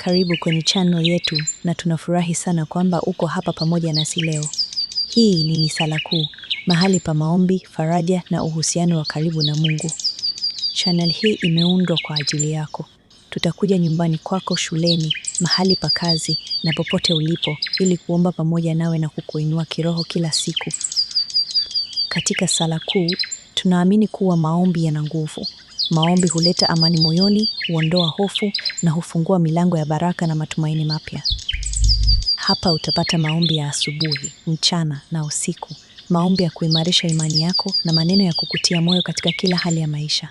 Karibu kwenye channel yetu na tunafurahi sana kwamba uko hapa pamoja nasi leo. Hii ni Misala Kuu, mahali pa maombi, faraja na uhusiano wa karibu na Mungu. Channel hii imeundwa kwa ajili yako. Tutakuja nyumbani kwako, shuleni, mahali pa kazi na popote ulipo ili kuomba pamoja nawe na kukuinua kiroho kila siku. Katika Sala Kuu, tunaamini kuwa maombi yana nguvu. Maombi huleta amani moyoni, huondoa hofu na hufungua milango ya baraka na matumaini mapya. Hapa utapata maombi ya asubuhi, mchana na usiku, maombi ya kuimarisha imani yako na maneno ya kukutia moyo katika kila hali ya maisha.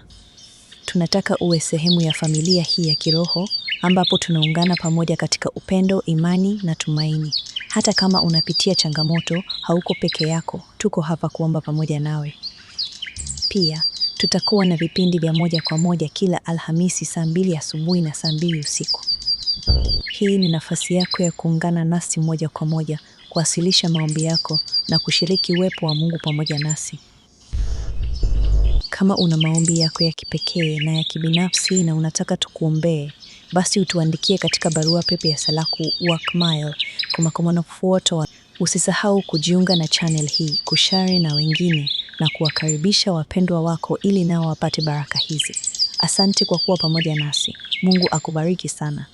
Tunataka uwe sehemu ya familia hii ya kiroho, ambapo tunaungana pamoja katika upendo, imani na tumaini. Hata kama unapitia changamoto, hauko peke yako, tuko hapa kuomba pamoja nawe. Pia, tutakuwa na vipindi vya moja kwa moja kila Alhamisi saa 2 asubuhi na saa 2 usiku. Hii ni nafasi yako ya kuungana nasi moja kwa moja, kuwasilisha maombi yako na kushiriki uwepo wa Mungu pamoja nasi. Kama una maombi yako ya kipekee na ya kibinafsi na unataka tukuombee, basi utuandikie katika barua pepe ya salaku@workmile.com. Usisahau kujiunga na channel hii, kushare na wengine na kuwakaribisha wapendwa wako ili nao wapate baraka hizi. Asante kwa kuwa pamoja nasi. Mungu akubariki sana.